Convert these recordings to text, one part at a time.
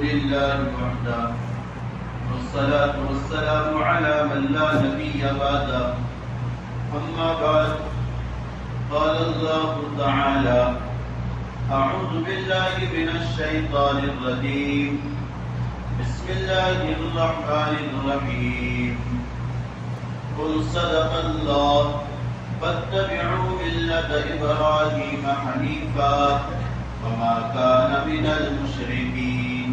لله وحده والصلاة والسلام على من لا نبي بعده أما بعد قال الله تعالى أعوذ بالله من الشيطان الرجيم بسم الله الرحمن الرحيم قل صدق الله فاتبعوا ملة إبراهيم حنيفا وما كان من المشركين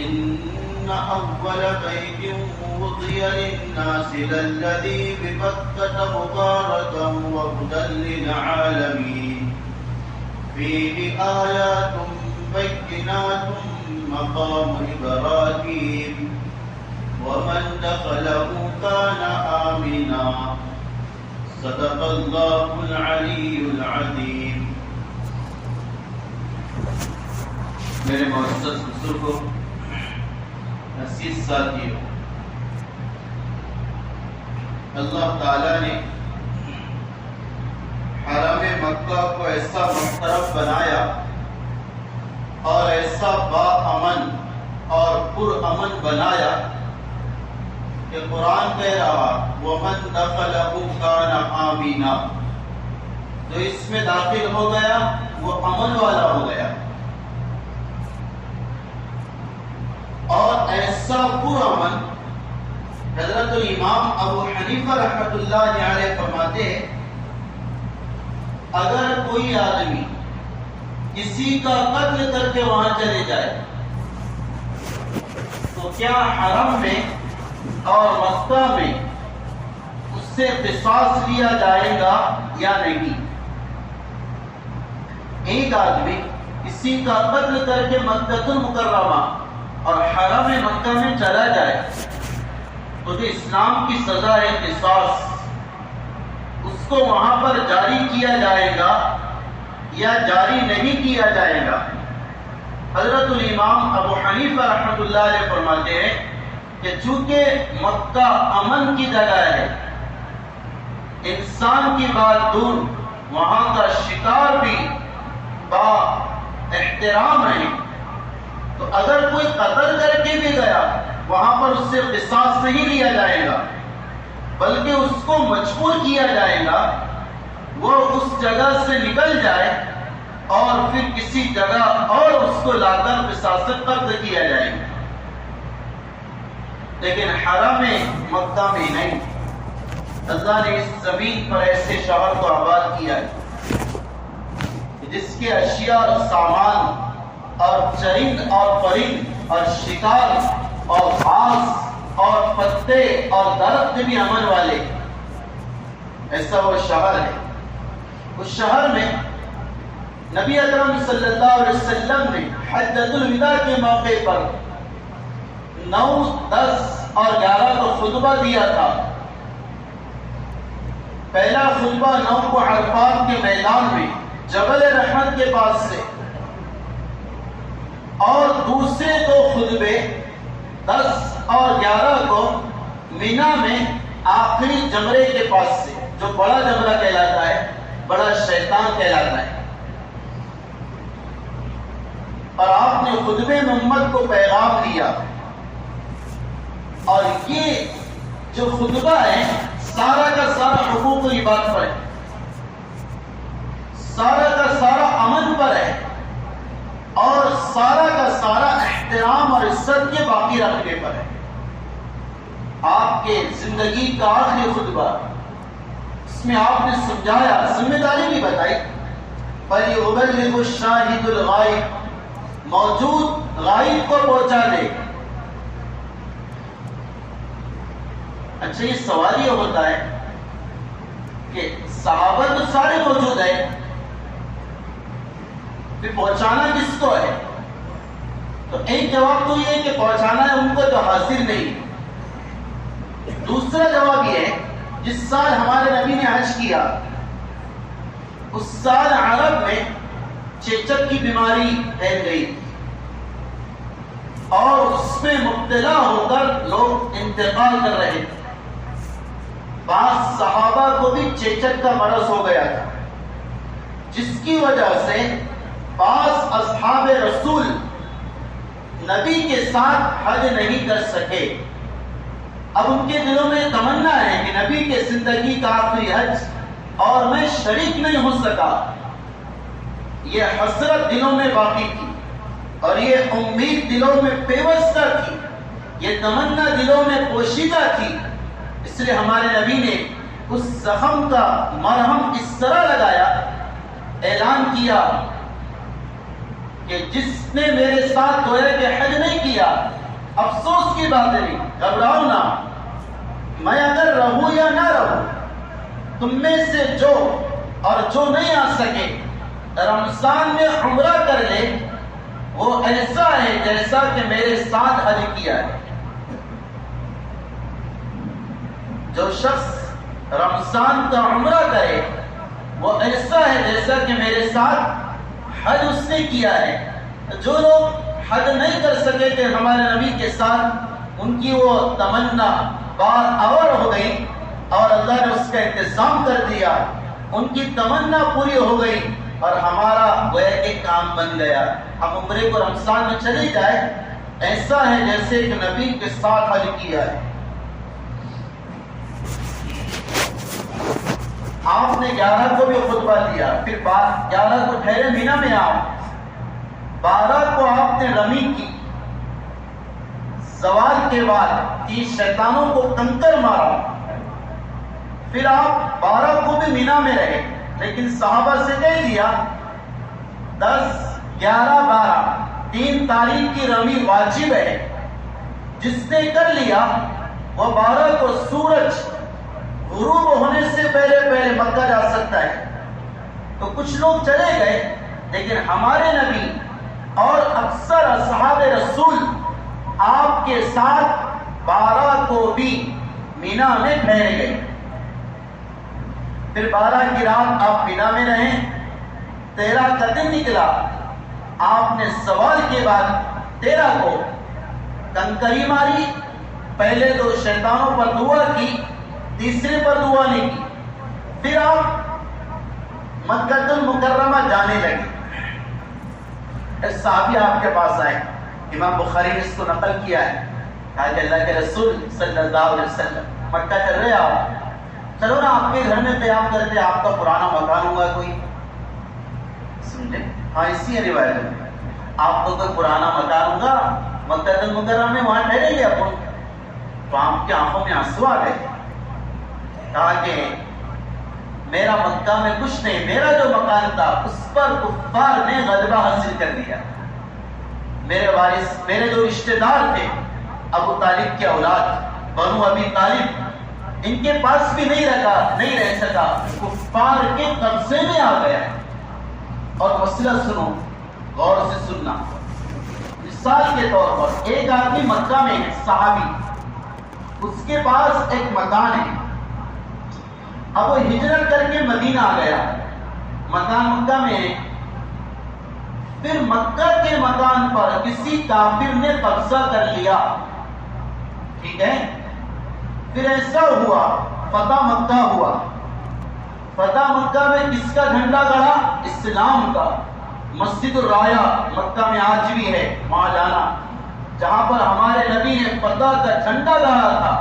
إن أول بيت وضع للناس للذي ببكة مباركا وهدى للعالمين فيه آيات بينات مقام إبراهيم ومن دخله كان آمنا صدق الله العلي العظيم. میرے معزز بزرگوں، عزیز ساتھیوں، اللہ تعالیٰ نے حرم مکہ کو ایسا محترم بنایا اور ایسا با امن اور پر امن بنایا کہ قرآن کہہ رہا وَمَن دَخَلَهُ كَانَ آمِنًا، جو اس میں داخل ہو گیا وہ امن والا ہو گیا، اور ایسا پر امن حضرت امام ابو حنیفہ رحمۃ اللہ علیہ فرماتے ہیں اگر کوئی آدمی کسی کا قتل کر کے وہاں چلے جائے تو کیا حرم میں اور مکہ میں اس سے قصاص لیا جائے گا یا نہیں؟ ایک آدمی کسی کا قتل کر کے مکہ المکرمہ اور حرم مکہ میں چلا جائے تو جو اسلام کی سزا ہے قصاص، اس کو وہاں پر جاری کیا جائے گا یا جاری نہیں کیا جائے گا؟ حضرت الامام ابو حنیفہ رحمۃ اللہ علیہ فرماتے ہیں کہ چونکہ مکہ امن کی جگہ ہے، انسان کی بات دور، وہاں کا شکار بھی با احترام ہے، تو اگر کوئی قتل کر کے بھی گیا وہاں پر اس سے قصاص نہیں لیا جائے گا، بلکہ اس کو مجبور کیا جائے گا وہ اس جگہ سے نکل جائے اور پھر کسی جگہ اور اس کو لا کر قصاص قتل کیا جائے گا، لیکن حرم مکہ میں نہیں۔ اللہ نے اس زمین پر ایسے شہر کو آباد کیا ہے جس کے اشیاء اور سامان اور چرند اور پرند اور شکار اور گھاس اور پتے اور درخت بھی امن والے، ایسا وہ شہر ہے۔ اس شہر میں نبی اکرم صلی اللہ علیہ وسلم نے حجۃ الوداع کے موقع پر 9، 10 اور 11 کو خطبہ دیا تھا۔ پہلا خطبہ 9 کو عرفات کے میدان میں جبل رحمت کے پاس سے، اور دوسرے 2 خطبے 10 اور 11 کو مینا میں آخری جمرے کے پاس سے، جو بڑا جمرہ کہلاتا ہے، بڑا شیطان کہلاتا ہے، اور آپ نے خطبے میں امت کو پیغام دیا۔ اور یہ جو خطبہ ہے سارا کا سارا حقوق العباد پر ہے، سارا کا سارا امن پر ہے، اور سارا کا سارا احترام اور عزت کے باقی رکھنے پر ہے۔ آپ کے زندگی کا آخری خطبہ، اس میں آپ نے سمجھایا، ذمہ داری بھی بتائی، فَلْيُبَلِّغُ الشَّاهِدُ الْغَائِبَ، موجود غائب کو پہنچا دے۔ اچھا، یہ سوال یہ ہوتا ہے کہ صحابہ تو سارے موجود ہیں، پھر پہنچانا کس کو ہے؟ تو ایک جواب تو یہ ہے کہ پہنچانا ہے ان کو جو حاضر نہیں۔ دوسرا جواب یہ ہے جس سال ہمارے نبی نے حج کیا اس سال عرب میں چیچک کی بیماری پھیل گئی اور اس میں مبتلا ہو کر لوگ انتقال کر رہے تھے۔ بعض صحابہ کو بھی چیچک کا مرض ہو گیا تھا، جس کی وجہ سے بعض اصحاب رسول نبی کے ساتھ حج نہیں کر سکے. اب ان کے دلوں میں تمنا ہے کہ نبی کے زندگی کا آخری حج اور میں شریک نہیں ہو سکا. یہ حسرت دلوں میں باقی تھی اور یہ امید دلوں میں پیوستہ تھی, یہ تمنا دلوں میں پوشیدہ تھی. اس لیے ہمارے نبی نے اس زخم کا مرہم اس طرح لگایا, اعلان کیا کہ جس نے میرے ساتھ گویا کہ حج نہیں کیا, افسوس کی بات نہیں, گھبراؤ نہ, میں اگر رہوں یا نہ رہوں, تم میں سے جو اور جو نہیں آ سکے رمضان میں عمرہ کر لے, وہ ایسا ہے جیسا کہ میرے ساتھ حج کیا ہے. جو شخص رمضان کا عمرہ کرے وہ ایسا ہے جیسا کہ میرے ساتھ حج اس نے کیا ہے. جو لوگ حج نہیں کر سکے کہ ہمارے نبی کے ساتھ, ان کی وہ تمنا بار آور ہو گئی اور اللہ نے اس کا انتظام کر دیا, ان کی تمنا پوری ہو گئی اور ہمارا وہ ایک کام بن گیا. ہم عمرے کو رمضان میں چلے جائے, ایسا ہے جیسے کہ نبی کے ساتھ حج کیا ہے. آپ نے 11 کو بھی خطبہ دیا, پھر 11 کو ٹھہرے مینا میں آپ, 12 کو آپ نے رمی کی, زوال کے بعد 30 شیطانوں کو کنکر مارا, پھر آپ 12 کو بھی مینا میں رہے, لیکن صحابہ سے کہہ دیا 10, 11, 12 3 تاریخ کی رمی واجب ہے. جس نے کر لیا وہ 12 کو سورج غروب ہونے سے پہلے مکہ جا سکتا ہے. تو کچھ لوگ چلے گئے, لیکن ہمارے نبی اور اکثر اصحاب رسول آپ کے ساتھ 12 کو بھی مینا میں ٹھہر گئے. پھر 12 کی رات آپ مینا میں رہیں, 13 کا دن نکلا, آپ نے سوال کے بعد 13 کو کنکری ماری, پہلے 2 شیطانوں پر دعا کی, تیسرے پر دعا نہیں کی. پھر آپ مکہ المکرمہ جانے لگے. ایک صحابی آپ کے پاس آئے, امام بخاری نے اس کو نقل کیا ہے, کہا کہ اللہ کے رسول صلی اللہ علیہ وسلم مکہ چل رہے آپ, چلو نا آپ کے گھر میں قیام کرتے, آپ کا پرانا مکان ہوگا کوئی, سمجھے, ہاں اسی ہے روایت میں, آپ کو کوئی پرانا مکان ہوگا مکہ المکرمہ میں, وہاں ٹھہریں گے اپن. تو آپ کی آنکھوں میں آنسو آ گئے, کہا کہ میرا مکہ میں کچھ نہیں, میرا جو مکان تھا اس پر کفار نے غلبہ حاصل کر دیا. میرے وارث, میرے جو رشتہ دار تھے, ابو طالب کے اولاد بنو ابی طالب, ان کے پاس بھی نہیں رہ سکا, کفار کے قبضے میں آ گیا. اور مسئلہ سنو, غور سے سننا. مثال کے طور پر ایک آدمی مکہ میں ہے, صحابی, اس کے پاس ایک مکان ہے, اب وہ ہجرت کر کے مدینہ آ گیا, مکان مکہ میں ہے. پھر مکہ کے مکان پر کسی کافر نے قبضہ کر لیا, ٹھیک ہے. پھر ایسا ہوا, فتح مکہ ہوا. فتح مکہ میں کس کا جھنڈا گڑا؟ اسلام کا. مسجد الرایا مکہ میں آج بھی ہے, وہاں جانا, جہاں پر ہمارے نبی نے فتح کا جھنڈا گاڑا تھا.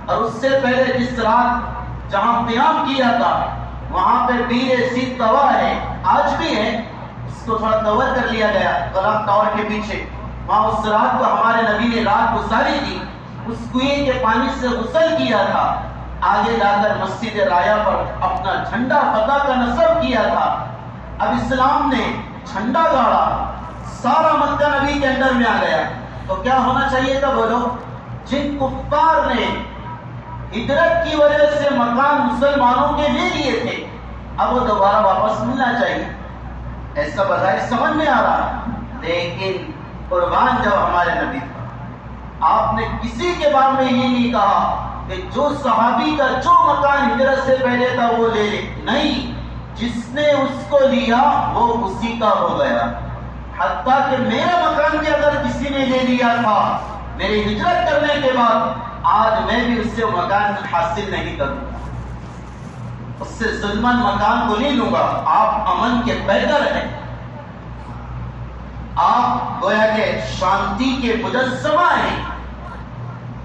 اور اس سے پہلے جس رات جہاں قیام کیا تھا وہاں پہ بیر سید توا ہے, آج بھی ہے, اس کو تھوڑا کور کر لیا گیا غلام ٹاور کے پیچھے. وہاں اس رات کو ہمارے نبی نے رات گزاری تھی, اس کنویں کے پانی سے غسل کیا تھا, آگے جا کر مسجد رایا پر اپنا جھنڈا فتح کا نصب کیا تھا. اب اسلام نے جھنڈا گاڑا, سارا مکہ نبی کے اندر میں آ گیا. تو کیا ہونا چاہیے تھا بولو؟ جن کفار نے ہجرت کی وجہ سے مکان مسلمانوں کے لے لیے تھے, اب وہ دوبارہ واپس ملنا چاہیے. ایسا بظاہر سمجھ میں آ رہا, لیکن قربان جب ہمارے نبی تھا, آپ نے کسی کے بارے میں یہ نہیں کہا کہ جو صحابی کا جو مکان ہجرت سے پہلے تھا وہ لے لے, نہیں, جس نے اس کو لیا وہ اسی کا ہو گیا. حتیٰ کہ میرا مکان بھی اگر کسی نے لے لیا تھا میری ہجرت کرنے کے بعد, آج میں بھی اس سے مکان حاصل نہیں کروں گا, اس سے ظلمن مکان کو نہیں لوں گا. آپ امن کے بہتر ہیں. آپ گویا کہ شانتی کے مجسمہ ہیں،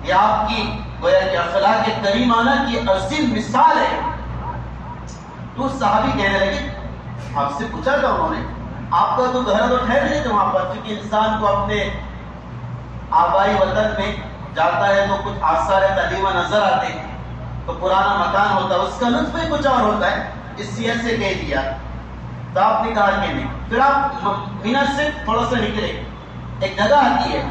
یہ آپ کی گویا کہ اخلاق کریمانہ کی اصل مثال ہے۔ تو صحابی کہنے لگے، آپ سے پوچھا تھا انہوں نے، آپ کا تو گھر تو ٹھہر نہیں تھا وہاں پر، کیونکہ انسان کو اپنے آبائی وطن میں جاتا ہے تو کچھ آثار قدیمہ نظر آتے ہیں، تو پرانا مکان ہوتا ہے، اس کا لطف ہی کچھ اور ہوتا ہے، اس صحت سے کہہ دیا۔ تو آپ نے کہا کہ نہیں۔ پھر آپ مینا سے تھوڑا سا نکلے، ایک جگہ آتی ہے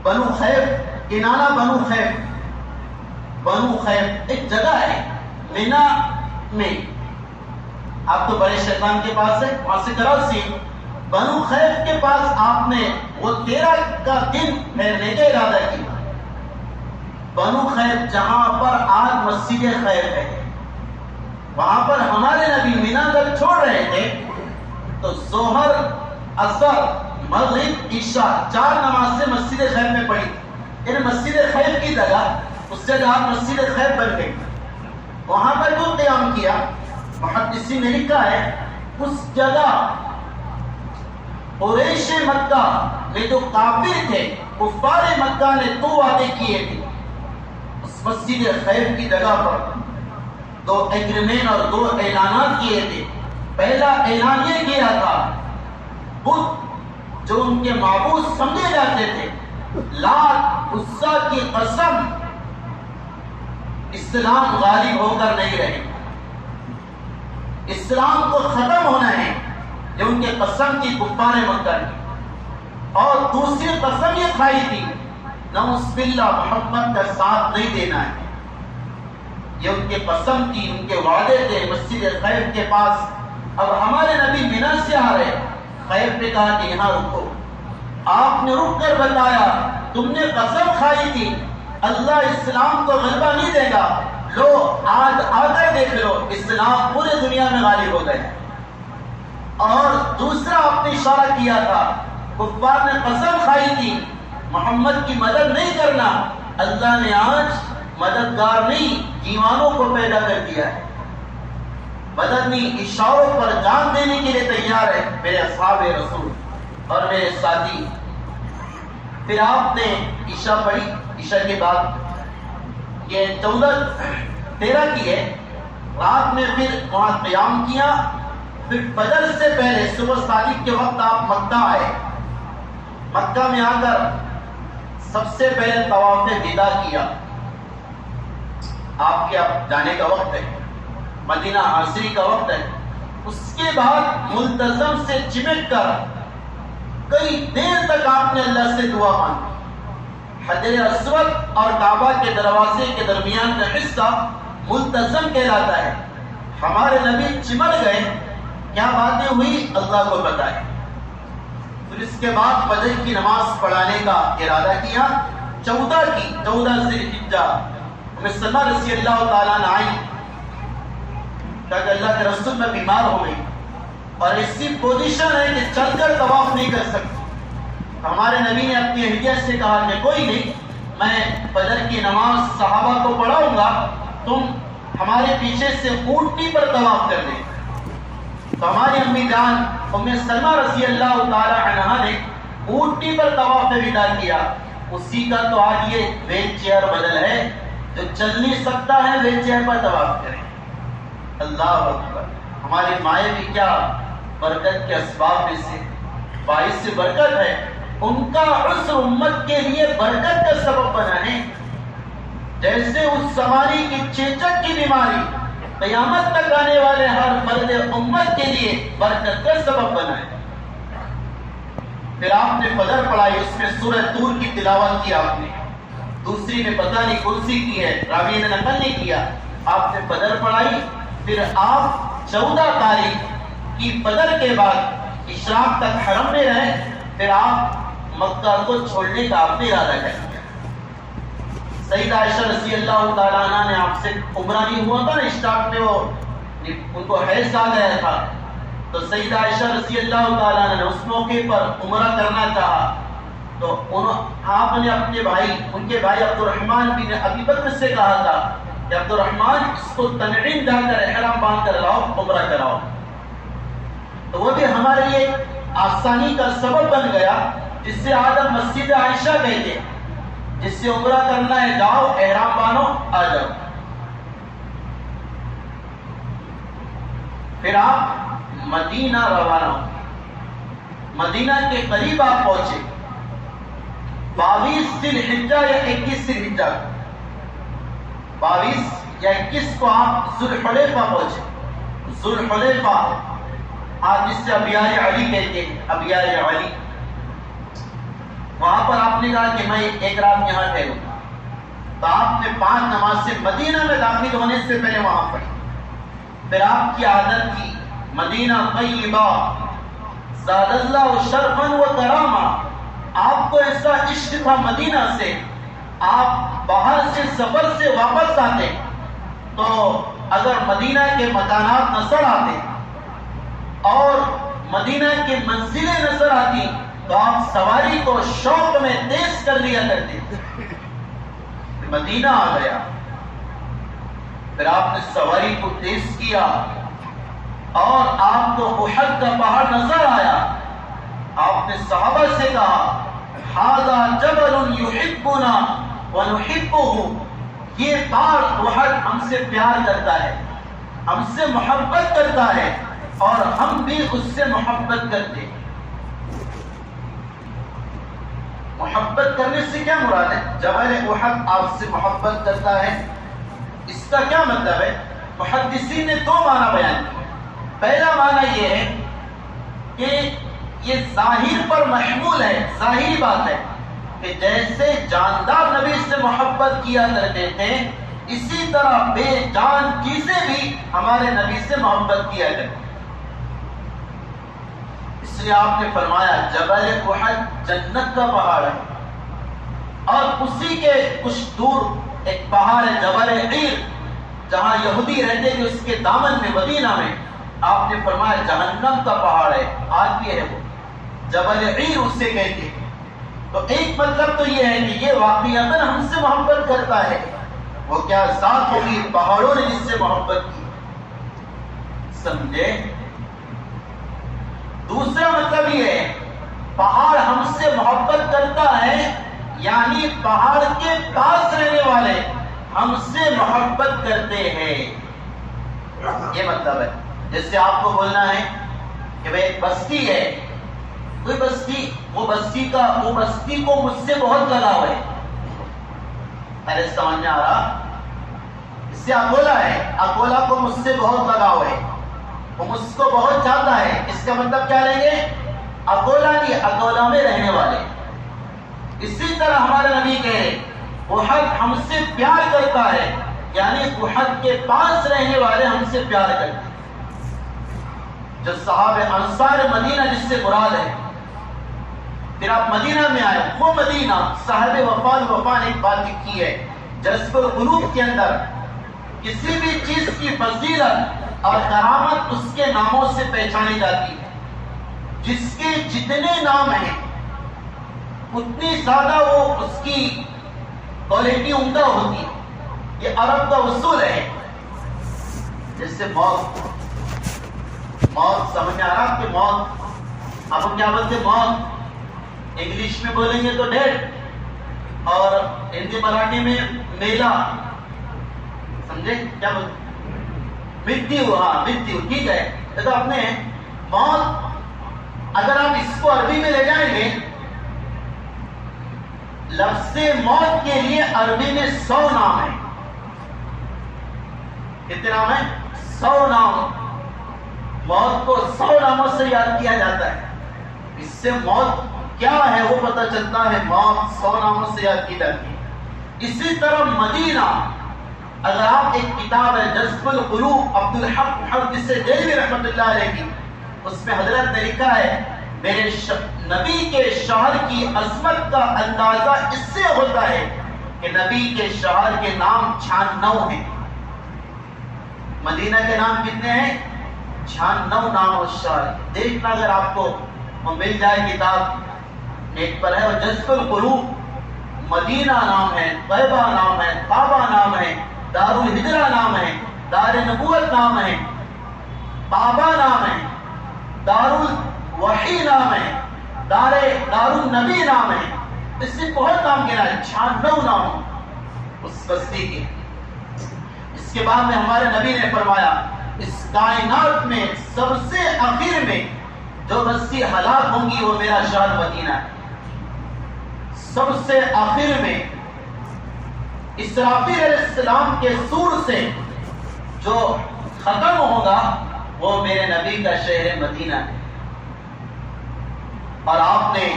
بنو خیف، کنانہ بنو خیف، بنو خیف ایک جگہ ہے مینا میں، آپ تو بڑے شیطان کے پاس ہے، وہاں سے کراچی بنو خیف کے پاس آپ نے وہ 13 کا دن ٹھہرنے کا ارادہ کیا۔ بنو خیف جہاں پر آج مسجد خیف ہے، وہاں پر ہمارے نبی مینا جب چھوڑ رہے تھے تو ظہر، عصر، مغرب، عشاء 4 نمازیں مسجد خیف میں پڑھی۔ یعنی مسجد خیف کی جگہ اس جگہ مسجد خیف بن گئی، وہاں پر جو قیام کیا، محدثین نے لکھا ہے اس جگہ قریش مکہ میں جو کافر تھے، کفار مکہ نے 2 وعدے کیے تھے اس مسجد خیف کی جگہ پر، 2 ایگریمنٹ اور 2 اعلانات کیے تھے۔ پہلا اعلان یہ کیا تھا، بت جو ان کے معبود سمجھے جاتے تھے، لات، عزا کی قسم، اسلام غالب ہو کر نہیں رہے، اسلام کو ختم ہونا ہے، یہ ان کے قسم کی کفار مکہ نے۔ اور دوسری قسم یہ کھائی تھی، نعوذ باللہ محمد کا ساتھ نہیں دینا ہے، یہ ان کے قسم تھی، ان کے وعدے تھے مسجد خیف کے پاس۔ اب ہمارے نبی مینا سے آ رہے، خیف نے کہا کہ یہاں رکو، آپ نے رک کر بتایا تم نے قسم کھائی تھی اللہ اسلام کو غلبہ نہیں دے گا، لو آج آ کر دیکھ لو اسلام پورے دنیا میں غالب ہو گئے۔ اور دوسرا آپ نے اشارہ کیا تھا، کفار نے قسم کھائی تھی محمد کی مدد نہیں کرنا، اللہ نے آج مددگار نہیں دیوانوں کو پیدا کر دیا ہے، مددنی اشاروں پر جان دینے کے لیے تیار ہے میرے اصحاب رسول اور میرے ساتھی۔ پھر آپ نے عشاء پڑھی، عشاء کے بعد یہ 13 کی ہے، رات میں پھر وہاں قیام کیا، پھر فجر سے پہلے صبح صادق کے وقت آپ مکہ آئے، مکہ میں آ کر سب سے پہلے طواف ودا کیا، آپ کے اب جانے کا وقت ہے، مدینہ عصری کا وقت ہے۔ اس کے بعد ملتزم سے چمٹ کر کئی دیر تک آپ نے اللہ سے دعا مانگی۔ حجر اسود اور کعبہ کے دروازے کے درمیان کا حصہ ملتزم کہلاتا ہے۔ ہمارے نبی چمٹ گئے، کیا باتیں ہوئی اللہ کو پتہ ہے۔ پھر اس کے بعد فجر کی نماز پڑھانے کا ارادہ کیا، 14 ذی الحجہ ام سلمہ رضی اللہ تعالیٰ عنہ آئی، کہ اللہ کے رسول میں بیمار ہو گئی اور ایسی پوزیشن ہے کہ چل کر طواف نہیں کر سکتی۔ ہمارے نبی نے اپنی اہلیہ سے کہا کہ کوئی نہیں، میں فجر کی نماز صحابہ کو پڑھاؤں گا، تم ہمارے پیچھے سے اونٹنی پر طواف کر دیں۔ تو ہماری امی جان ام سلمہ رضی اللہ تعالی عنہا نے اونٹنی پر طواف ودا کیا۔ اسی کا تو آج یہ ویل چیئر بدل ہے، جو چل نہیں سکتا ہے ویل چیئر پر طواف کرے۔ اللہ اکبر۔ ہماری مائیں بھی کیا برکت کے اسباب میں سے باعث سے برکت ہے، ان کا عسر امت کے لیے برکت کا سبب بنا ہے۔ جیسے اس زمانے کی چیچک کی بیماری قیامت تک آنے والے ہر فرد امت کے لیے برکت کا سبب بنا ہے۔ پھر آپ نے فجر پڑھائی، اس میں سورہ طور کی تلاوت کی آپ نے، دوسری میں پتہ نہیں کون سی کی ہے، راوی نے نقل نہیں کیا، آپ نے فجر پڑھائی۔ پھر آپ 14 تاریخ کی فجر کے بعد اشراق تک حرم میں رہے، پھر آپ مکہ کو چھوڑنے کا آپ نے ارادہ کر لیا۔ سیدہ عائشہ رضی اللہ تعالیٰ عنہ نے آپ سے عمرہ نہیں ہوا تھا نا اشراق میں، وہ ان کو حیض آ گیا تھا، تو سیدہ عائشہ رضی اللہ تعالیٰ عنہ نے اس موقع پر عمرہ کرنا چاہا، تو آپ نے اپنے بھائی، ان کے بھائی عبد الرحمن بن ابی بکر سے کہا تھا کہ عبد الرحمن اس کو تنعیم جا کر احرام باندھ کر لاؤ، عمرہ کراؤ۔ تو وہ بھی ہمارے لیے آسانی کا سبب بن گیا، جس سے آدم مسجد عائشہ گئے تھے، جس سے عمرہ کرنا ہے جاؤ، احرام باندھو، آ جاؤ۔ پھر آپ مدینہ روانہ ہو، مدینہ کے قریب آپ پہنچے 22 ذی الحجہ یا 21 ذی الحجہ، 22 یا 21 کو آپ ذوالحلیفہ پہنچے۔ ذوالحلیفہ آپ جس سے ابیار علی کہتے ہیں، ابیار علی، وہاں پر آپ نے کہا کہ میں ایک رات یہاں ٹھہروں گا، تو آپ نے 5 نمازیں مدینہ میں داخل ہونے سے پہلے وہاں پڑھی۔ پھر آپ کی عادت تھی مدینہ طیبہ زاد اللہ شرفا و کرامہ، آپ کو ایسا عشق تھا مدینہ سے، آپ باہر سے سفر سے واپس آتے تو اگر مدینہ کے مکانات نظر آتے اور مدینہ کی منزلیں نظر آتی تو آپ سواری کو شوق میں تیز کر لیا کرتے۔ مدینہ آ گیا، پھر آپ نے سواری کو تیز کیا اور آپ کو احد کا پہاڑ نظر آیا، آپ نے صحابہ سے کہا ھذا جبل یحبنا ونحبہ، یہ پہاڑ احد ہم سے پیار کرتا ہے، ہم سے محبت کرتا ہے اور ہم بھی اس سے محبت کرتے ہیں۔ محبت کرنے سے کیا مراد ہے؟ جبل احد آپ سے محبت کرتا ہے، اس کا کیا مطلب ہے؟ محدثین نے 2 معنی بیان کیے۔ پہلا معنی یہ ہے کہ یہ ظاہر پر محمول ہے، ظاہری بات ہے کہ جیسے جاندار نبی سے محبت کیا کرتے تھے، اسی طرح بے جان چیزیں بھی ہمارے نبی سے محبت کیا کرتے، اس لیے آپ نے فرمایا جبل احد جنت کا پہاڑ ہے، اور اسی کے کچھ دور ایک پہاڑ ہے جبل عیر، جہاں یہودی رہتے تھے اس کے دامن میں مدینہ میں، آپ نے فرمایا جہنم کا پہاڑ ہے، آج بھی ہے وہ جبل عیر اسے کہتے ہیں۔ تو ایک مطلب تو یہ ہے کہ یہ واقعتاً ہم سے محبت کرتا ہے، وہ کیا ذات ہوگی پہاڑوں نے جس سے محبت کی، سمجھے؟ دوسرا مطلب یہ ہے پہاڑ ہم سے محبت کرتا ہے، یعنی پہاڑ کے پاس رہنے والے ہم سے محبت کرتے ہیں، یہ مطلب ہے۔ جیسے آپ کو بولنا ہے کہ بھئی ایک بستی ہے، کوئی بستی، وہ بستی کو مجھ سے بہت لگاؤ ہے، ارے سمجھ میں آ رہا؟ اس سے اکولا ہے، اکولا کو مجھ سے بہت لگاؤ ہے، وہ مجھ کو بہت چاہتا ہے، اس کا مطلب کیا لیں گے؟ اکولا نہیں، اکولا میں رہنے والے۔ اسی طرح ہمارے نبی کہہ رہے احد ہم سے پیار کرتا ہے، یعنی احد کے پاس رہنے والے ہم سے پیار کرتے ہیں۔ جو صحابہ انصار مدینہ جس سے مراد ہے، پھر آپ مدینہ میں آئے، وہ مدینہ صاحب وفا نے ایک بات لکھی ہے جذب القلوب کے اندر، کسی بھی چیز کی فضیلت اور کرامت اس کے ناموں سے پہچانی جاتی ہے، جس کے جتنے نام ہیں اتنی زیادہ وہ اس کی کوالٹی عمدہ ہوتی ہے، یہ عرب کا اصول ہے۔ جیسے موت سمجھ میں آ رہا کہ موت آپ کو کیا بولتے؟ موت انگلش میں بولیں گے تو ڈیڈ، اور ہندی مراٹھی میں میلا، سمجھے کیا بولتے؟ مریتیو، ہاں مریتیو، ٹھیک ہے۔ تو اپنے موت اگر آپ اس کو عربی میں لے جائیں گے، لفظ موت کے لیے عربی میں 100 نام ہیں۔ کتنے نام ہیں؟ 100 نام۔ موت کو 100 ناموں سے یاد کیا جاتا ہے، اس سے موت کیا ہے وہ پتہ چلتا ہے، موت 100 ناموں سے یاد کی جاتی ہے۔ اسی طرح مدینہ، اگر آپ ایک کتاب ہے جذب القلوب عبدالحق محدث دہلوی رحمۃ اللہ علیہ کی، اس میں حضرت نے لکھا ہے میرے نبی کے شہر کی عظمت کا اندازہ اس سے ہوتا ہے کہ نبی کے شہر کے نام 96 ہیں۔ مدینہ کے نام کتنے ہیں؟ 96 نام اور شہر۔ دیکھنا اگر آپ کو مل جائے کتاب، نیٹ پر ہے، اور جذب القلوب، مدینہ نام ہے، طیبہ نام ہے، طابہ نام ہے، دار الہجرہ نام ہے، دار نبوت نام ہے، بابا نام ہے، دارالوحی نام ہے، دارالنبی نام ہے، اس نے بہت نام گنا ہے، 96 نام اس بستی کے۔ اس کے بعد میں ہمارے نبی نے فرمایا اس کائنات میں سب سے آخر میں جو بستی ہلاک ہوں گی وہ میرا شہر مدینہ ہے۔ سب سے آخر میں اسرافیل علیہ السلام کے سور سے جو ختم ہوگا وہ میرے نبی کا شہر مدینہ ہے۔ اور آپ نے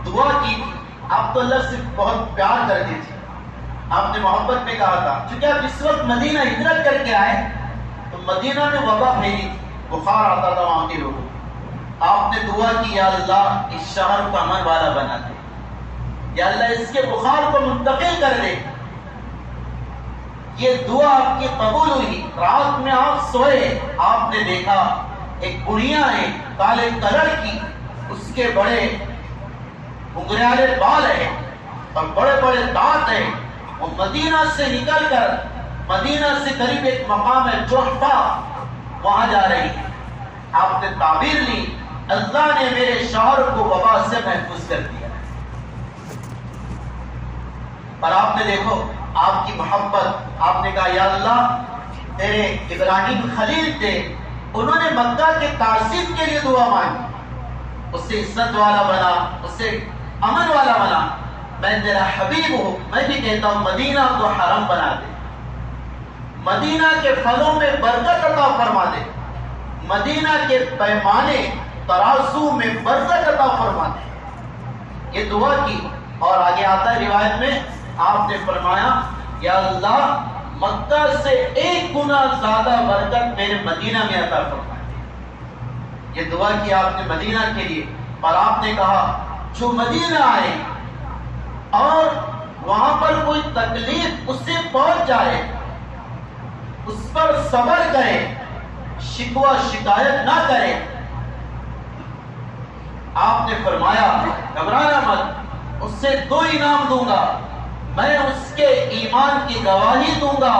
دعا کی تھی، آپ تو اللہ سے بہت پیار کرتے تھے، آپ نے محبت میں کہا تھا، چونکہ آپ اس وقت مدینہ ہجرت کر کے آئے تو مدینہ میں وبا پھیلی تھی، بخار آتا تھا وہاں کے لوگوں۔ آپ نے دعا کی یا اللہ اس شہر کو امن والا بنا دے، یا اللہ اس کے بخار کو منتقل کر دے۔ یہ دعا آپ کی قبول ہوئی۔ رات میں آپ سوئے، آپ نے دیکھا ایک بڑھیا ہے کالے کلر کی، اس کے بڑے گھنگریالے بال ہیں اور بڑے بڑے دانت ہیں، وہ مدینہ سے نکل کر مدینہ سے قریب ایک مقام ہے جحفہ، وہاں جا رہی ہے۔ آپ نے تعبیر لی اللہ نے میرے شوہر کو وبا سے محفوظ کر دیا۔ اور آپ نے دیکھو آپ کی محبت، آپ نے کہا یا اللہ تیرے ابراہیم خلیل تھے، انہوں نے مکہ کے تعصیب کے لیے دعا مانگی، اس سے عزت والا بنا، اس سے امن والا بنا۔ میں تیرا حبیب ہوں، میں بھی کہتا ہوں مدینہ کو حرم بنا دے، مدینہ کے پھلوں میں برکت عطا فرما دے، مدینہ کے پیمانے ترازو میں برکت عطا فرما دے۔ یہ دعا کی اور آگے آتا ہے روایت میں آپ نے فرمایا یا اللہ مکہ سے 1 گنا زیادہ برکت میرے مدینہ میں عطا فرما دے۔ یہ دعا کی آپ نے مدینہ کے لیے، اور آپ نے کہا جو مدینہ آئے اور وہاں پر کوئی تکلیف اس سے پہنچ جائے اس پر صبر کرے، شکوہ شکایت نہ کرے۔ آپ نے فرمایا گھبرانا مت، اس سے 2 انعام دوں گا، میں اس کے ایمان کی گواہی دوں گا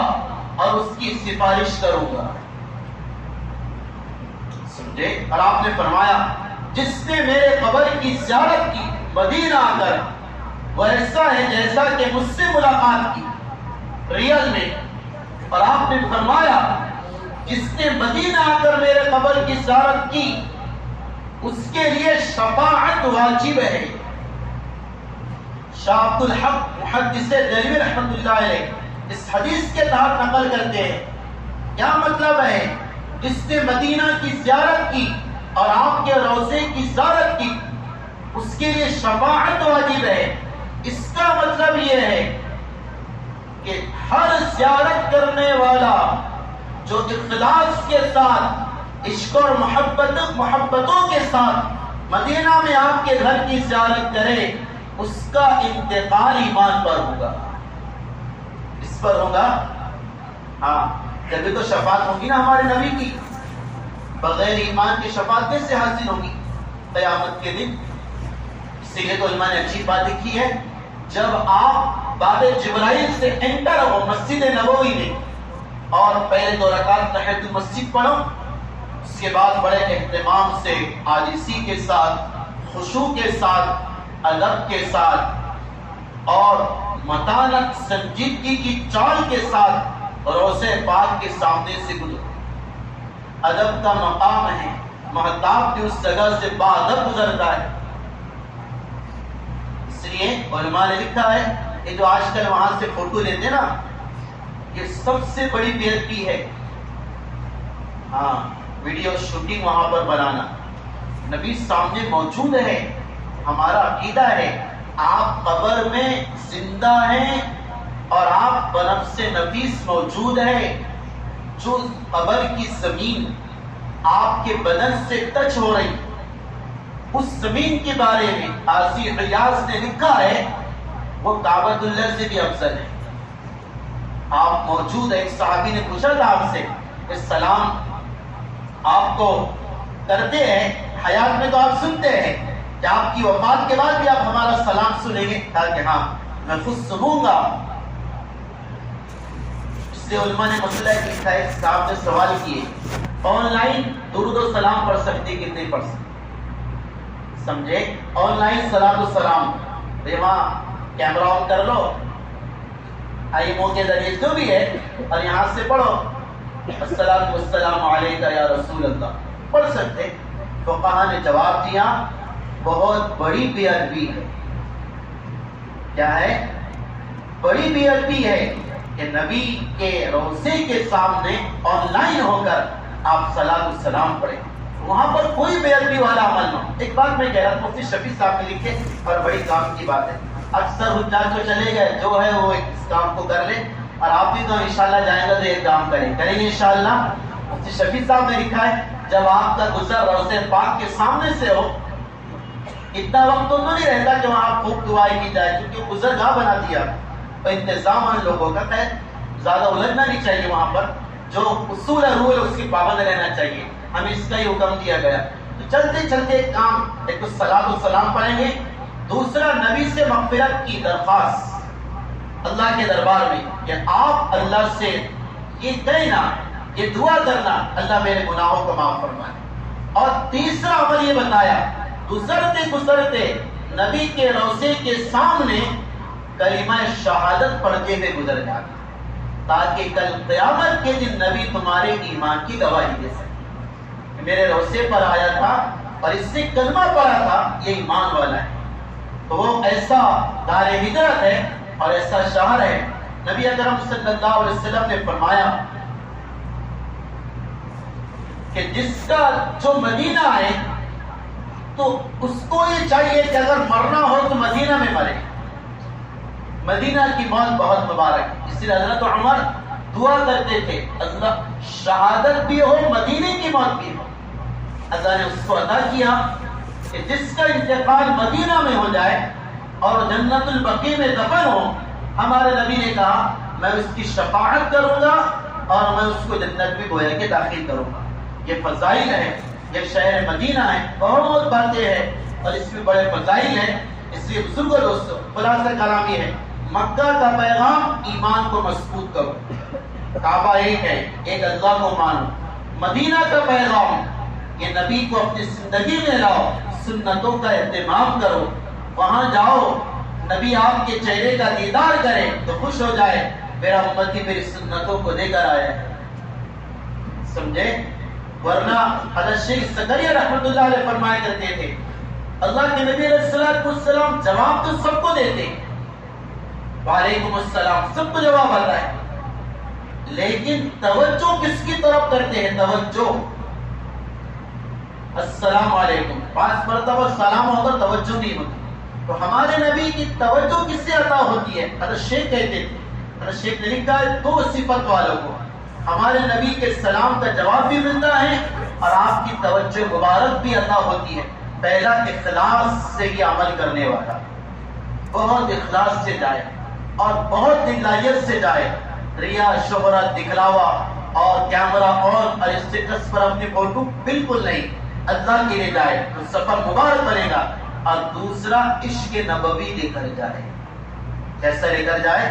اور اس کی سفارش کروں گا، سمجھے؟ اور آپ نے فرمایا جس نے میرے قبر کی زیارت کی مدینہ آ کر، وہ ایسا ہے جیسا کہ مجھ سے ملاقات کی ریئل میں۔ اور آپ نے فرمایا جس نے مدینہ آ کر میرے قبر کی زیارت کی اس کے لیے شفاعت واجب ہے۔ شاہ عبد الحق محدث دہلوی رحمۃ اللہ علیہ اس حدیث کے تحت نقل کرتے ہیں، کیا مطلب ہے جس نے مدینہ کی زیارت کی اور آپ کے روضے کی زیارت کی اس کے لیے شفاعت واجب ہے۔ اس کا مطلب یہ ہے کہ ہر زیارت کرنے والا جو اخلاص کے ساتھ عشق اور محبتوں کے ساتھ مدینہ میں آپ کے گھر کی زیارت کرے اس کا انتقال ایمان پر ہوگا، اس پر ہوگا۔ ہاں جبھی تو شفاعت ہوگی نا ہمارے نبی کی، بغیر ایمان کی شفاعت کیسے حاصل ہوگی قیامت کے دن؟ اسی لیے تو علماء نے اچھی بات لکھی ہے، جب آپ باب جبرائیل سے انٹر ہو مسجد نبوی میں اور پہلے 2 رکعت تحیت المسجد پڑھو، اس کے بعد بڑے اہتمام سے عاجزی کے ساتھ، خشوع کے ساتھ، ادب کے ساتھ اور متانت سنجیدگی کی چال کے ساتھ روضہ پاک کے سامنے سے گزرو۔ ادب کا مقام ہے، مہتاب بھی اس جگہ سے باادب گزرتا ہے۔ اس لیے علماء نے لکھا ہے کہ جو آج کل وہاں سے فوٹو لیتے نا، یہ سب سے بڑی بے ادبی ہے۔ ہاں ویڈیو شوٹنگ وہاں پر بنانا، نبی سامنے موجود ہے، ہمارا عقیدہ ہے آپ قبر میں زندہ ہیں اور آپ بنفس نفیس موجود ہے، جو قبر کی زمین آپ کے بدن سے ٹچ ہو رہی اس زمین کے بارے میں قاضی عیاض نے لکھا ہے وہ کعبۃ اللہ سے بھی افضل ہے۔ آپ موجود ہیں۔ ایک صحابی نے پوچھا تھا آپ سے کہ سلام آپ کو کرتے ہیں، حیات میں تو آپ سنتے ہیں، کہ آپ کی وفات کے بعد بھی آپ ہمارا سلام سنیں گے؟ کہا کہ ہاں میں خود سنوں گا۔ اس اس لیے علماء نے مسئلہ کیا ہے، صاحب نے سوال کیے آن لائن درود و سلام پڑھ سکتے کہ نہیں پڑھ سکتے؟ سمجھے؟ آن لائن صلاۃ و سلام وہاں کیمرہ آن کر لو، آئیمو کے ذریعے جو بھی ہے، اور یہاں سے پڑھو الصلاۃ والسلام علیک یا رسول اللہ، پڑھ سکتے۔ فقہا نے جواب دیا بہت بڑی بے ادبی ہے۔ کیا ہے؟ بڑی بے ادبی ہے کہ نبی کے روضے کے سامنے آن لائن ہو کر آپ صلاۃ والسلام پڑھیں، وہاں پر کوئی بے ادبی والا عمل نہ ہو۔ ایک بات میں کہہ رہا ہوں، مفتی شفیع صاحب نے لکھے اور بڑی کام کی بات ہے، اکثر حجاج تو چلے گئے، جو ہے وہ اس کام کو کر لے، اور آپ بھی تو انشاءاللہ جائیں گے تو ایک کام کریں گے انشاءاللہ۔ مفتی شفیع صاحب نے لکھا ہے جب آپ کا گزر روضہ پاک کے سامنے سے ہو، اتنا وقت تو نہیں رہتا کہ وہاں خوب دعائیں کی جائے، کیونکہ گزرگاہ بنا دیا تو انتظام ان لوگوں کا ہے، زیادہ الجھنا نہیں چاہیے، وہاں پر جو اصول ہے رول اس کی پابند رہنا چاہیے، ہمیں اس کا ہی حکم دیا گیا۔ تو چلتے چلتے ایک کام، ایک تو صلاۃ و سلام پڑھیں گے، دوسرا نبی سے مغفرت کی درخواست اللہ کے دربار میں کہ آپ اللہ سے یہ کہنا، یہ دعا کرنا اللہ میرے گناہوں کو معاف فرمائے۔ اور تیسرا عمل یہ بتایا، گزرتے گزرتے نبی کے روضے کے سامنے کلمہ شہادت پڑھتے ہوئے گزر جانا، تاکہ کل قیامت کے دن نبی تمہارے ایمان کی گواہی دے سکے، میرے روضے پر آیا تھا اور اس سے کلمہ پڑھا تھا، یہ ایمان والا ہے۔ تو وہ ایسا دار ہجرت ہے اور ایسا شہر ہے۔ نبی اکرم صلی اللہ علیہ وسلم نے فرمایا کہ جس کا جو مدینہ ہے تو اس کو یہ چاہیے کہ اگر مرنا ہو تو مدینہ میں مرے، مدینہ کی موت بہت مبارک ہے۔ اس لیے حضرت عمر دعا کرتے تھے اللہ شہادت بھی ہو، مدینے کی موت بھی ہو۔ اللہ نے اس کو عطا کیا کہ جس کا انتقال مدینہ میں ہو جائے اور جنت البقیع میں دفن ہو، ہمارے نبی نے کہا میں اس کی شفاعت کروں گا اور میں اس کو جنت میں گویا کے داخل کروں گا۔ یہ فضائل ہے، یہ شہر مدینہ ہے، بہت باتیں ہیں اور اس میں بڑے فضائل ہیں۔ اس لیے بزرگوں دوستوں، خلاصہ کلام یہ ہے، مکہ کا پیغام ایمان کو مضبوط کرو، کعبہ ایک ہے، ایک اللہ کو مانو۔ مدینہ کا پیغام یہ نبی کو اپنی زندگی میں لاؤ، سنتوں کا اہتمام کرو، وہاں جاؤ، نبی آپ کے چہرے کا دیدار کرے تو خوش ہو جائے، میرا امتی میری سنتوں کو لے کر آیا ہے، سمجھے؟ ورنہ حضرت شیخ زکریا رحمۃ اللہ علیہ فرمایا کرتے تھے اللہ کے نبی علیہ السلام جواب تو سب کو دیتے، وعلیکم السلام سب کو جواب آتا ہے، لیکن توجہ کس کی طرف کرتے ہیں؟ توجہ السلام علیکم، 5 مرتبہ سلام ہوگا توجہ نہیں ہوتی۔ تو ہمارے نبی کی توجہ کس سے عطا ہوتی ہے؟ حضرت شیخ کہتے تھے، حضرت شیخ نے لکھا ہے 2 صفت والوں کو ہمارے نبی کے سلام کا جواب بھی ملتا ہے اور آپ کی توجہ مبارک بھی عطا ہوتی ہے۔ پہلا اخلاص سے یہ عمل کرنے والا، بہت اخلاص سے جائے اور بہت دلائیت سے جائے، ریا، شہرت، دکھلاوا اور کیمرہ اور اسٹیٹس پر اپنی فوٹو بالکل نہیں، اللہ کے لیے جائے تو سفر مبارک بنے گا۔ اور دوسرا عشق نبوی لے کر جائے، کیسا لے کر جائے؟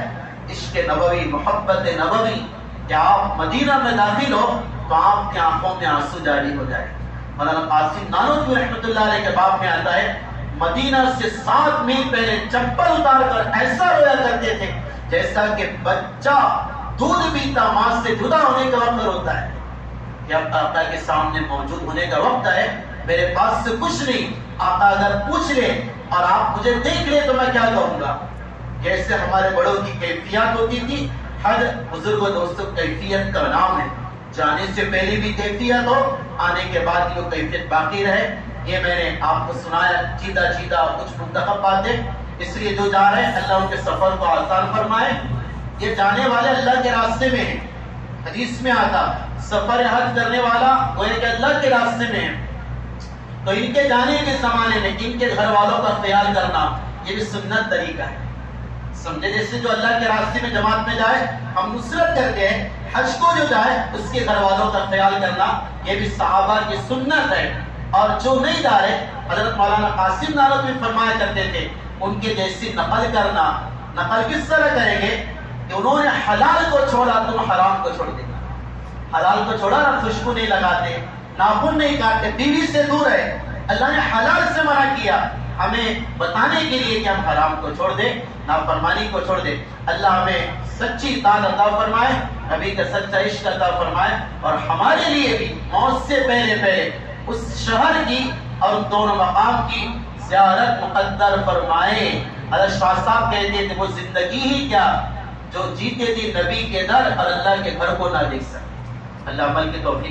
عشق نبوی، محبت نبوی، کہ آپ مدینہ میں داخل ہو تو آپ کی آنکھوں میں آنسو جاری ہو جائے۔ مولانا قاسم نانوتوی رحمۃ اللہ علیہ کے باب میں آتا ہے مدینہ سے 7 میل پہلے چپل اتار کر ایسا رویا کرتے تھے جیسا کہ بچہ دودھ پیتا ماں سے جدا ہونے کا وقت روتا ہے، جب آقا کے سامنے موجود ہونے کا وقت ہے، میرے پاس سے کچھ نہیں، آقا اگر پوچھ لے اور آپ مجھے دیکھ لے تو میں کیا کہوں گا؟ جیسے ہمارے بڑوں کی کیفیت ہوتی تھی، ہر بزرگ و دوستوں کیفیت کا نام ہے، جانے سے پہلے بھی کیفیت ہو، آنے کے بعد بھی وہ کیفیت باقی رہے۔ یہ میں نے آپ کو سنایا چیتا چیتا کچھ منتخب باتیں، اس لیے جو جا رہے ہیں اللہ ان کے سفر کو آسان فرمائے۔ یہ جانے والے اللہ کے راستے میں ہیں، حدیث میں آتا سفر حج کرنے والا وہ ایک اللہ کے راستے میں ہے، تو ان کے جانے کے زمانے میں ان کے گھر والوں کا خیال کرنا یہ بھی سنت طریقہ ہے، سمجھے؟ جیسے جو اللہ کے راستے میں جماعت میں جائے ہم نصرت کرتے ہیں، حج کو جو جائے اس کے گھر والوں کا خیال کرنا یہ بھی صحابہ کی سنت ہے۔ اور جو نہیں جا رہے، حضرت مولانا قاسم نانوتوی فرمایا کرتے تھے ان کے جیسی نقل کرنا، نقل کس طرح کریں گے؟ کہ انہوں نے حلال کو چھوڑا، تم حرام کو چھوڑ دینا. حلال کو چھوڑا نا، خوشبو نہیں لگاتے، ناخن نہیں کاٹتے، بیوی سے دور ہے. اللہ نے حلال سے منع کیا ہمیں بتانے کے لیے کہ ہم حرام کو چھوڑ دیں، نافرمانی کو چھوڑ دیں. اللہ ہمیں سچی اطاعت عطا فرمائے، نبی کا سچا عشق عطا فرمائے، اور ہمارے لیے بھی موت سے پہلے اس شہر کی اور دونوں مقام کی زیارت مقدر فرمائے. حضرت شاہ صاحب کہتے تھے وہ زندگی ہی کیا جو جیتے تھے نبی کے در اور اللہ کے گھر کو نہ دیکھ سکے. اللہ عمل کی توفیق